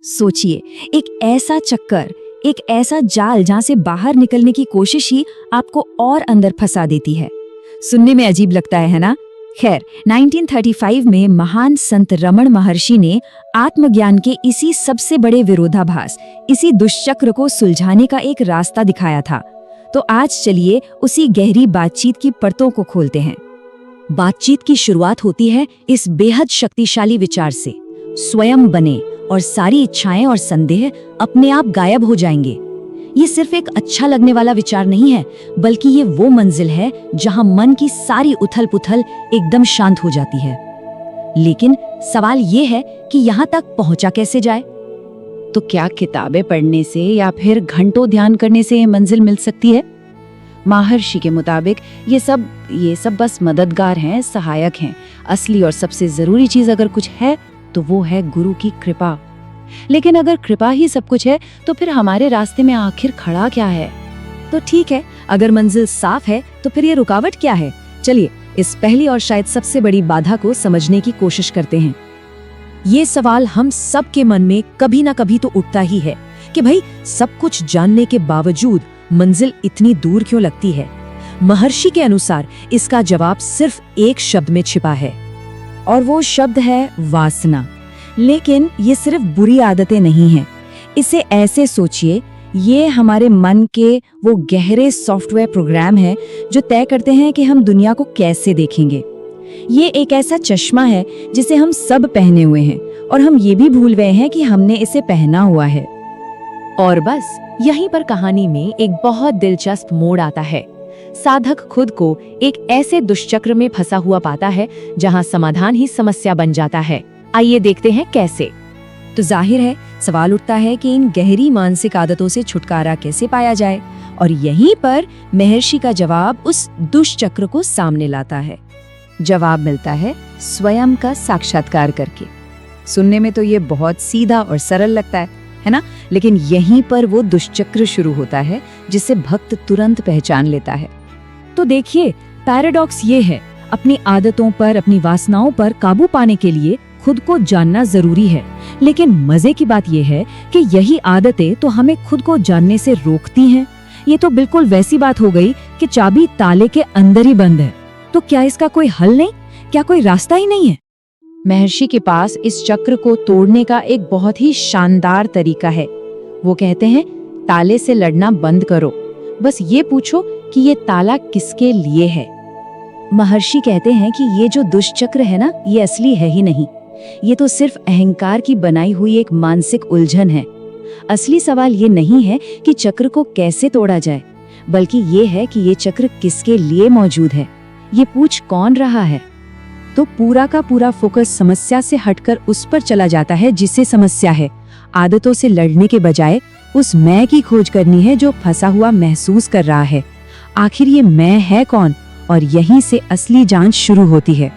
सोचिए, एक ऐसा चक्कर, एक ऐसा जाल जहां से बाहर निकलने की कोशिश ही आपको और अंदर फंसा देती है। सुनने में अजीब लगता है ना? खैर, 1935 में महान संत रमण महर्षि ने आत्मज्ञान के इसी सबसे बड़े विरोधाभास, इसी दुष्चक्र को सुलझाने का एक रास्ता दिखाया था। तो आज चलिए उसी गहरी बातचीत की परतों को खोलते हैं। बातचीत की शुरुआत होती है इस बेहद शक्तिशाली विचार से, स्वयं बने और सारी इच्छाएं और संदेह अपने आप गायब हो जाएंगे। ये सिर्फ एक अच्छा लगने वाला विचार नहीं है, बल्कि ये वो मंजिल है जहां मन की सारी उथल पुथल एकदम शांत हो जाती है। लेकिन सवाल ये है कि यहाँ तक पहुंचा कैसे जाए? तो क्या किताबें पढ़ने से या फिर घंटों ध्यान करने से ये मंजिल मिल सकती है? महर्षि के मुताबिक ये सब बस मददगार हैं, सहायक हैं। असली और सबसे जरूरी चीज अगर कुछ है तो वो है गुरु की कृपा। लेकिन अगर कृपा ही सब कुछ है तो फिर हमारे रास्ते में आखिर खड़ा क्या है? तो ठीक है, अगर मंजिल साफ है तो फिर ये रुकावट क्या है? चलिए इस पहली और शायद सबसे बड़ी बाधा को समझने की कोशिश करते हैं। ये सवाल हम सब के मन में कभी ना कभी तो उठता ही है कि भाई, सब कुछ जानने के बावजूद मंजिल इतनी दूर क्यों लगती है? महर्षि के अनुसार इसका जवाब सिर्फ एक शब्द में छिपा है, और वो शब्द है वासना। लेकिन ये सिर्फ बुरी आदतें नहीं हैं। इसे ऐसे सोचिए, ये हमारे मन के वो गहरे सॉफ्टवेयर प्रोग्राम हैं जो तय करते हैं कि हम दुनिया को कैसे देखेंगे। ये एक ऐसा चश्मा है जिसे हम सब पहने हुए हैं, और हम ये भी भूल गए हैं कि हमने इसे पहना हुआ है। और बस यहीं पर कहानी में एक बहुत दिलचस्प मोड़ आता है। साधक खुद को एक ऐसे दुष्चक्र में फंसा हुआ पाता है जहां समाधान ही समस्या बन जाता है। आइए देखते हैं कैसे। तो जाहिर है सवाल उठता है कि इन गहरी मानसिक आदतों से छुटकारा कैसे पाया जाए, और यहीं पर महर्षि का जवाब उस दुष्चक्र को सामने लाता है। जवाब मिलता है स्वयं का साक्षात्कार करके। सुनने में तो ये बहुत सीधा और सरल लगता है ना? लेकिन यहीं पर वो दुष्चक्र शुरू होता है जिसे भक्त तुरंत पहचान लेता है। तो देखिए, पैराडॉक्स ये है, अपनी आदतों पर, अपनी वासनाओं पर काबू पाने के लिए खुद को जानना जरूरी है। लेकिन मजे की बात यह है कि यही आदतें तो हमें खुद को जानने से रोकती हैं। ये तो बिल्कुल वैसी बात हो गई कि चाबी ताले के अंदर ही बंद है। तो क्या इसका कोई हल नहीं? क्या कोई रास्ता ही नहीं है? महर्षि के पास इस चक्र को तोड़ने का एक बहुत ही शानदार तरीका है। वो कहते हैं, ताले से लड़ना बंद करो, बस ये पूछो कि ये ताला किसके लिए है। महर्षि कहते हैं कि ये जो दुष्चक्र है ना, ये असली है ही नहीं। ये तो सिर्फ अहंकार की बनाई हुई एक मानसिक उलझन है। असली सवाल ये नहीं है कि चक्र को कैसे तोड़ा जाए, बल्कि ये है कि ये चक्र किसके लिए मौजूद है, ये पूछ कौन रहा है। तो पूरा का पूरा फोकस समस्या से हटकर उस पर चला जाता है जिससे समस्या है। आदतों से लड़ने के बजाय उस मैं की खोज करनी है जो फंसा हुआ महसूस कर रहा है। आखिर ये मैं है कौन? और यहीं से असली जांच शुरू होती है।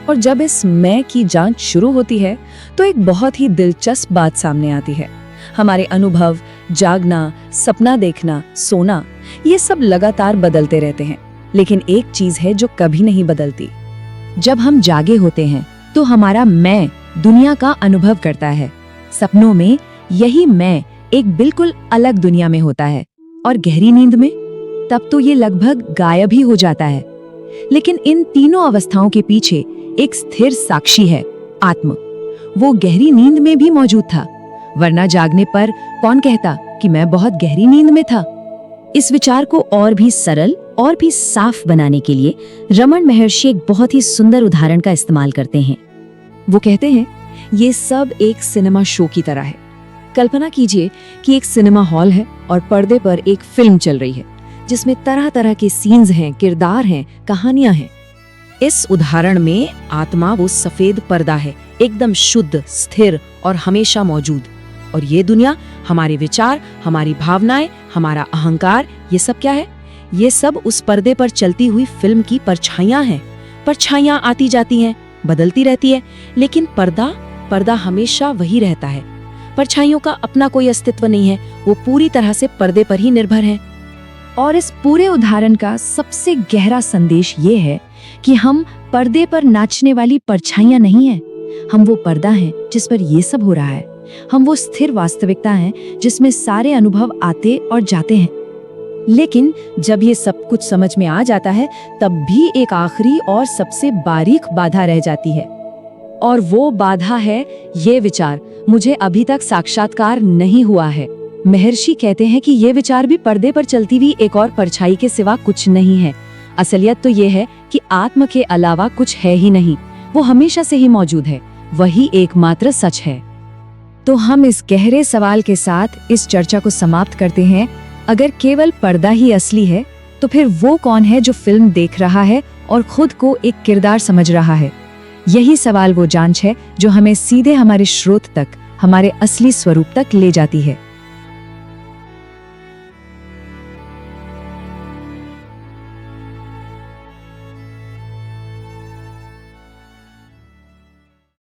और जब इस मैं की जांच शुरू होती है तो एक बहुत ही दिलचस्प बात सामने आती है। हमारे अनुभव, जागना, सपना देखना, सोना, ये सब लगातार बदलते रहते हैं। लेकिन एक चीज है जो कभी नहीं बदलती। जब हम जागे होते हैं तो हमारा मैं दुनिया का अनुभव करता है। सपनों में यही मैं एक बिल्कुल अलग दुनिया में होता है, और गहरी नींद में तब तो ये लगभग गायब ही हो जाता है। लेकिन इन तीनों अवस्थाओं के पीछे एक स्थिर साक्षी है, आत्मा। वो गहरी नींद में भी मौजूद था, वरना जागने पर कौन कहता कि मैं बहुत गहरी नींद में था। इस विचार को और भी सरल और भी साफ बनाने के लिए रमण महर्षि एक बहुत ही सुंदर उदाहरण का इस्तेमाल करते हैं। वो कहते हैं, ये सब एक सिनेमा शो की तरह है। कल्पना कीजिए कि एक सिनेमा हॉल है और पर्दे पर एक फिल्म चल रही है जिसमें तरह तरह के सीन्स हैं, किरदार हैं, कहानियां हैं। इस उदाहरण में आत्मा वो सफेद पर्दा है, एकदम शुद्ध, स्थिर और हमेशा मौजूद। और ये दुनिया, हमारे विचार, हमारी भावनाएं, हमारा अहंकार, ये सब क्या है? ये सब उस पर्दे पर चलती हुई फिल्म की परछाइयां हैं। परछाइयां आती जाती हैं, बदलती रहती है, लेकिन पर्दा हमेशा वही रहता है। परछाइयों का अपना कोई अस्तित्व नहीं है, वो पूरी तरह से पर्दे पर ही निर्भर हैं। और इस पूरे उदाहरण का सबसे गहरा संदेश ये है कि हम पर्दे पर नाचने वाली परछाइयां नहीं हैं, हम वो पर्दा हैं जिस पर ये सब हो रहा है। हम वो स्थिर वास्तविकता हैं जिसमें सारे अनुभव आते और जाते हैं। लेकिन जब ये सब कुछ समझ में आ जाता है, तब भी एक आखिरी और सबसे बारीक बाधा रह जाती है, और वो बाधा है ये विचार, मुझे अभी तक साक्षात्कार नहीं हुआ है। महर्षि कहते हैं कि ये विचार भी पर्दे पर चलती हुई एक और परछाई के सिवा कुछ नहीं है। असलियत तो ये है कि आत्म के अलावा कुछ है ही नहीं, वो हमेशा से ही मौजूद है, वही एकमात्र सच है। तो हम इस गहरे सवाल के साथ इस चर्चा को समाप्त करते हैं। अगर केवल पर्दा ही असली है, तो फिर वो कौन है जो फिल्म देख रहा है और खुद को एक किरदार समझ रहा है? यही सवाल वो जांच है जो हमें सीधे हमारे स्रोत तक, हमारे असली स्वरूप तक ले जाती है।